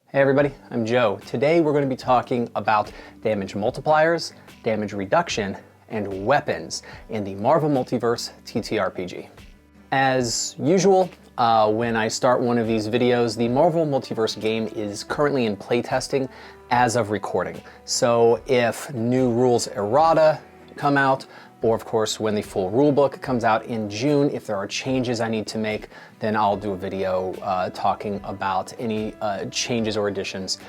Hey everybody, I'm Joe. Today we're going to be talking about damage multipliers, damage reduction, and weapons in the Marvel Multiverse TTRPG. As usual, when I start one of these videos, the Marvel Multiverse game is currently in playtesting as of recording. So if new rules errata come out, or of course when the full rulebook comes out in June, if there are changes I need to make, then I'll do a video talking about any changes or additions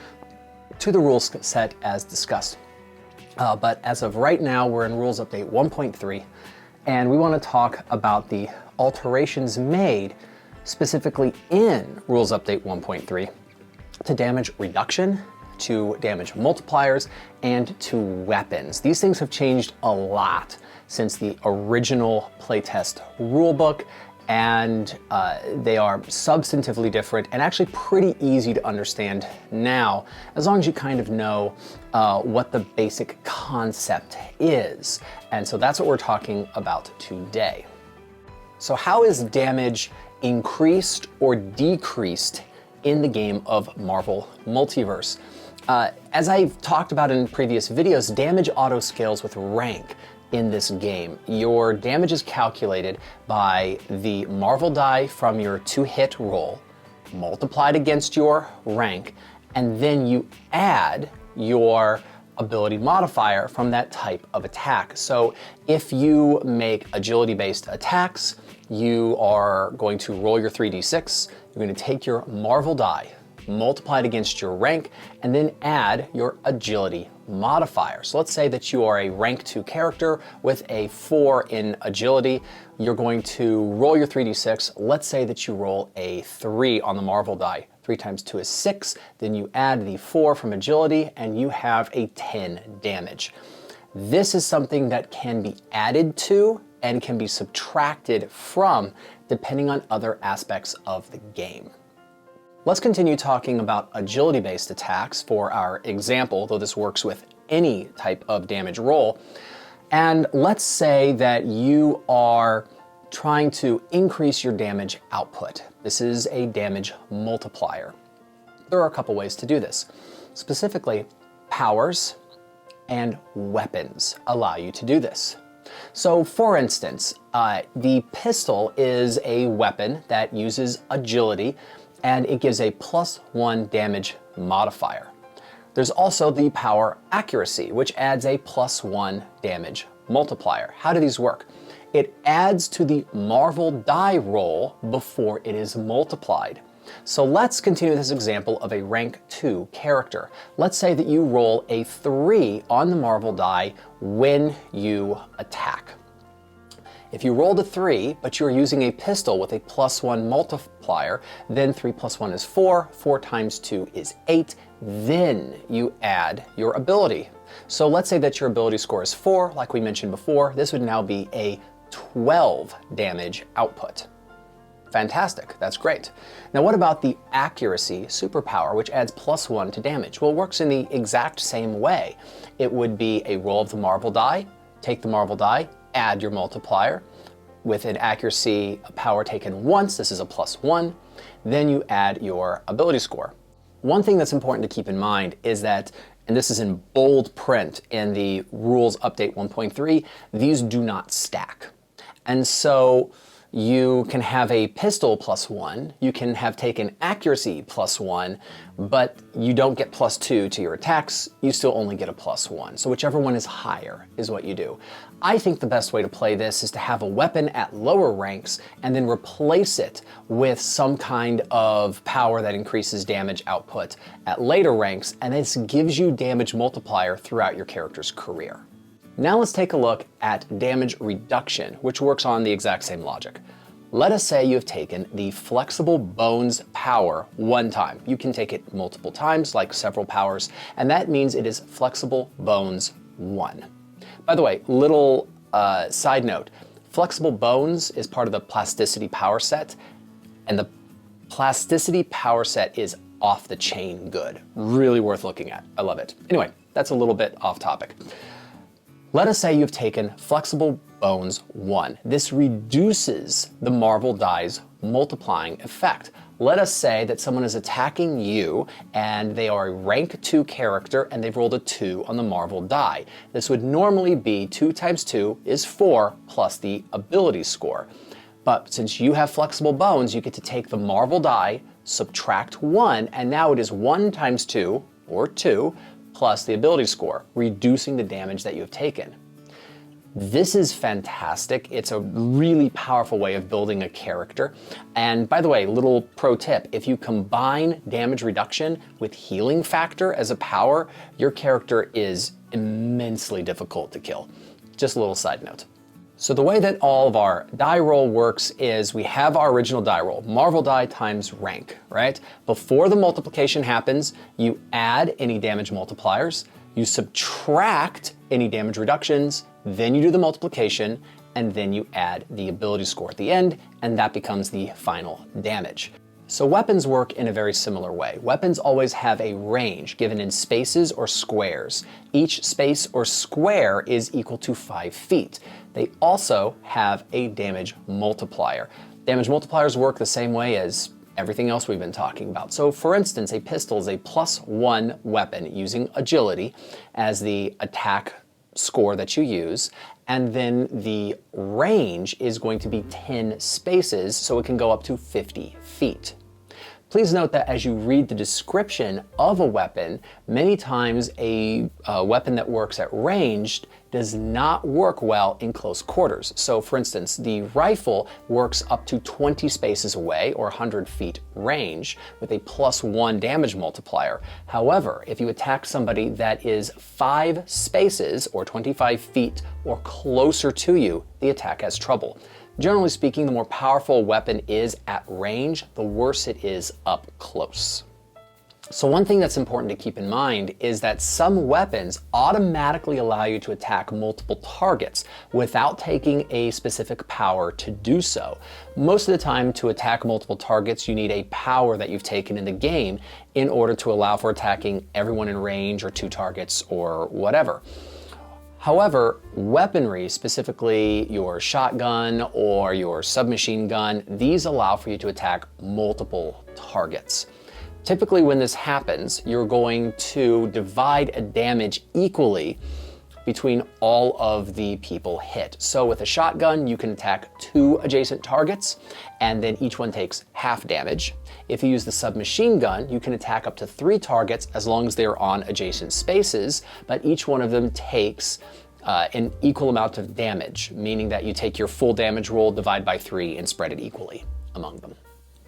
to the rules set as discussed. But as of right now, we're in Rules Update 1.3, and we want to talk about the alterations made specifically in Rules Update 1.3 to damage reduction, to damage multipliers, and to weapons. These things have changed a lot since the original playtest rulebook, and they are substantively different and actually pretty easy to understand now, as long as you kind of know what the basic concept is. And so that's what we're talking about today. So how is damage increased or decreased in the game of Marvel Multiverse? As I've talked about in previous videos, damage auto scales with rank in this game. Your damage is calculated by the Marvel die from your 2-hit roll, multiplied against your rank, and then you add your ability modifier from that type of attack. So if you make agility-based attacks, you are going to roll your 3d6, you're going to take your Marvel die, multiply it against your rank, and then add your agility modifier. So let's say that you are a rank 2 character with a 4 in agility. You're going to roll your 3d6. Let's say that you roll a 3 on the Marvel die. 3 times 2 is 6. Then you add the 4 from agility and you have a 10 damage. This is something that can be added to and can be subtracted from depending on other aspects of the game. Let's continue talking about agility-based attacks for our example, though this works with any type of damage roll. And let's say that you are trying to increase your damage output. This is a damage multiplier. There are a couple ways to do this. Specifically, powers and weapons allow you to do this. So for instance, the pistol is a weapon that uses agility, and it gives a +1 damage modifier. There's also the power accuracy, which adds a +1 damage multiplier. How do these work? It adds to the Marvel die roll before it is multiplied. So let's continue this example of a rank 2 character. Let's say that you roll a 3 on the Marvel die when you attack. If you rolled a 3, but you're using a pistol with a +1 multiplier, then 3 + 1 is 4, 4 times 2 is 8, then you add your ability. So let's say that your ability score is 4, like we mentioned before. This would now be a 12 damage output. Fantastic, that's great. Now what about the accuracy superpower, which adds +1 to damage? Well, it works in the exact same way. It would be a roll of the Marvel die, take the Marvel die, add your multiplier. With an accuracy power taken once, this is a +1, then you add your ability score. One thing that's important to keep in mind is that, and this is in bold print in the Rules Update 1.3, these do not stack. And so you can have a pistol +1, you can have taken accuracy +1, but you don't get +2 to your attacks, you still only get a +1. So whichever one is higher is what you do. I think the best way to play this is to have a weapon at lower ranks and then replace it with some kind of power that increases damage output at later ranks, and this gives you damage multiplier throughout your character's career. Now let's take a look at damage reduction, which works on the exact same logic. Let us say you have taken the Flexible Bones power one time. You can take it multiple times, like several powers, and that means it is Flexible Bones 1. By the way, little side note, Flexible Bones is part of the Plasticity power set, and the Plasticity power set is off the chain good. Really worth looking at. I love it. Anyway, that's a little bit off topic. Let us say you've taken Flexible Bones 1. This reduces the Marvel die's multiplying effect Let us say that someone is attacking you and they are a rank 2 character and they've rolled a 2 on the Marvel die. This would normally be 2 times 2 is 4 plus the ability score. But since you have flexible bones, you get to take the Marvel die, subtract 1, and now it is 1 times 2, or 2, plus the ability score, reducing the damage that you have taken. This is fantastic. It's a really powerful way of building a character. And by the way, little pro tip, if you combine damage reduction with healing factor as a power, your character is immensely difficult to kill. Just a little side note. So the way that all of our die roll works is we have our original die roll, Marvel die times rank, right? Before the multiplication happens, you add any damage multipliers, you subtract any damage reductions, then you do the multiplication, and then you add the ability score at the end, and that becomes the final damage. So weapons work in a very similar way. Weapons always have a range given in spaces or squares. Each space or square is equal to 5 feet. They also have a damage multiplier. Damage multipliers work the same way as everything else we've been talking about. So for instance, a pistol is a +1 weapon using agility as the attack score that you use, and then the range is going to be 10 spaces, so it can go up to 50 feet. Please note that as you read the description of a weapon, many times a weapon that works at range does not work well in close quarters. So for instance, the rifle works up to 20 spaces away or 100 feet range with a +1 damage multiplier. However, if you attack somebody that is 5 spaces or 25 feet or closer to you, the attack has trouble. Generally speaking, the more powerful a weapon is at range, the worse it is up close. So one thing that's important to keep in mind is that some weapons automatically allow you to attack multiple targets without taking a specific power to do so. Most of the time, to attack multiple targets, you need a power that you've taken in the game in order to allow for attacking everyone in range or 2 targets or whatever. However, weaponry, specifically your shotgun or your submachine gun, these allow for you to attack multiple targets. Typically when this happens, you're going to divide a damage equally between all of the people hit. So with a shotgun, you can attack 2 adjacent targets, and then each one takes half damage. If you use the submachine gun, you can attack up to 3 targets as long as they're on adjacent spaces, but each one of them takes an equal amount of damage, meaning that you take your full damage roll, divide by 3, and spread it equally among them.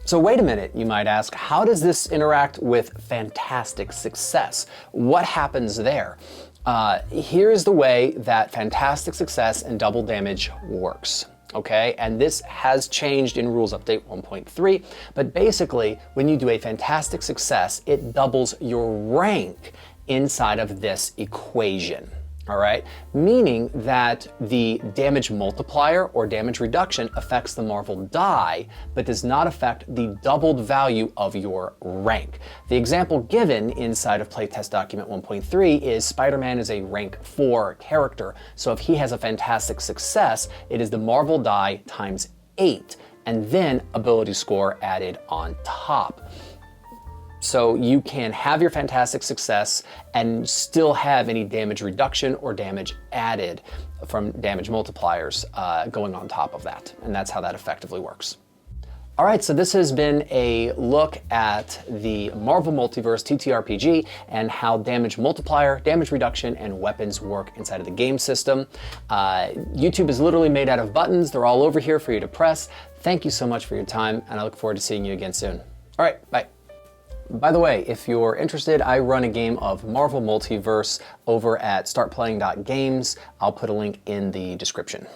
So wait a minute, you might ask, how does this interact with fantastic success? What happens there? Here's the way that fantastic success and double damage works. Okay, and this has changed in Rules Update 1.3, but basically when you do a fantastic success, it doubles your rank inside of this equation. All right, meaning that the damage multiplier or damage reduction affects the Marvel die, but does not affect the doubled value of your rank. The example given inside of Playtest Document 1.3 is Spider-Man is a rank 4 character, so if he has a fantastic success, it is the Marvel die times 8, and then ability score added on top. So you can have your fantastic success and still have any damage reduction or damage added from damage multipliers going on top of that. And that's how that effectively works. All right, so this has been a look at the Marvel Multiverse TTRPG and how damage multiplier, damage reduction, and weapons work inside of the game system. YouTube is literally made out of buttons. They're all over here for you to press. Thank you so much for your time, and I look forward to seeing you again soon. All right, bye. By the way, if you're interested, I run a game of Marvel Multiverse over at Startplaying.games. I'll put a link in the description.